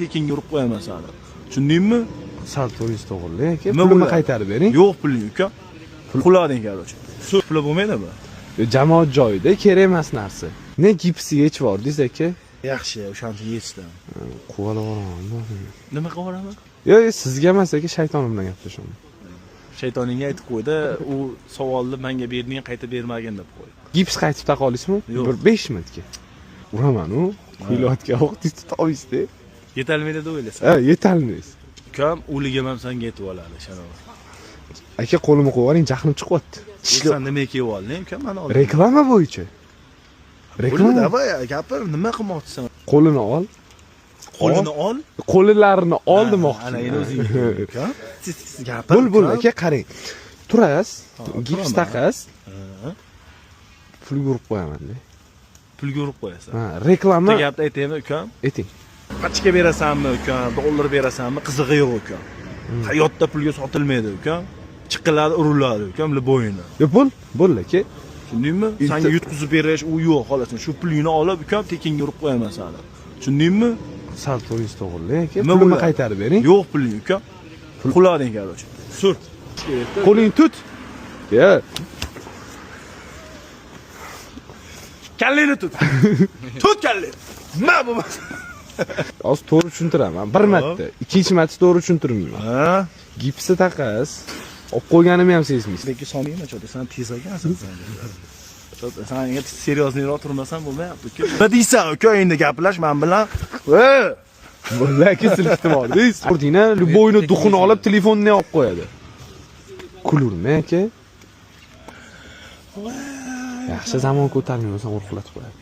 tekinga urib qo'yaman seni. Tushundingmi? Sal to'g'ri to'g'ri aka. Pulni qaytarib bering. Yo'q puling uka. Qulading короче. Shu pul bo'lmaydimi? Jamoat joyida kerak emas narsa. Ne gipsi yechib yordingiz aka? Yaxshi, o'shani yechdim. Quvalaboraman. Nima qilaman? Yo'q, sizga emas aka, shaytonim bilan gaplashaman. Shaytoningga aytib qo'ydi, u savolni menga berding, qaytib bermagin deb qo'ydi. Gips qaytib taqa olasizmi? Bir 5 minutga. Uraman u. Kuylayotgan vaqt tutib olishdi. Yetalmaydi deb o'ylaysan. Ha, yetolmaysiz. Ukam o'ligim ham senga yetib oladi, ishonavor. Aka qo'limni qo'yib oling, jahlim chiqyapti. Sen nima kiyib olding, ukam? Mana ol. Reklama bo'yicha. Reklama davay, gapir, nima qilmoqchisan? Qo'lini ol. Qo'lini ol. Qo'llarini ol demoqchi. Ana endi o'zing ukam. Gapir. Bul aka, qarang. Turasiz, gips taqasiz. Pulga urib qo'yaman-da. Pulga urib qo'yasan. Ha, reklama. Bitta gapni aytaymi, ukam? Ayting. Pachka berasanmi, ukam? Dollar berasanmi? Qizig'i yo'q, ukam. Hayotda pulga sotilmaydi, ukam. Chiqiladi, uriladi, ukam, bo'yini. Yo, bul aka. Tushundingmi? Senga yutkizib berish u yo'q, xolos. Shu pulingni olib, ukam, tekinga urib qo'yaman seni. Tushundingmi? Sal to'g'ri to'g'ri aka. Pulni qaytarib bering. Yo'q puling, ukam. Qulading короче. Surt. Qo'ling tut. Ya. Kalleni tut. Tut kalleni. Nima bo'lmas? Hozir to'g'ri tushuntiraman. Bir marta, ikkinchi marta to'g'ri tushuntirmayman. Ha? Gipsi taqasiz. Olib qo'yganimni ham sezmaysiz. Lekin soningmi, cho'ta, sen tez ekansan sen. Cho'ta, sen endi seriozliroq turmasan bo'lmayapti, uka. Nima deysan, uka, endi gaplash men bilan. Vallahi silkitib oldiz. Ordina, любойni duxini olib telefonni olib qo'yadi. Kulurmi aka? Yaxshi zamon ko'tarmaysan, urqlatib qo'yadi.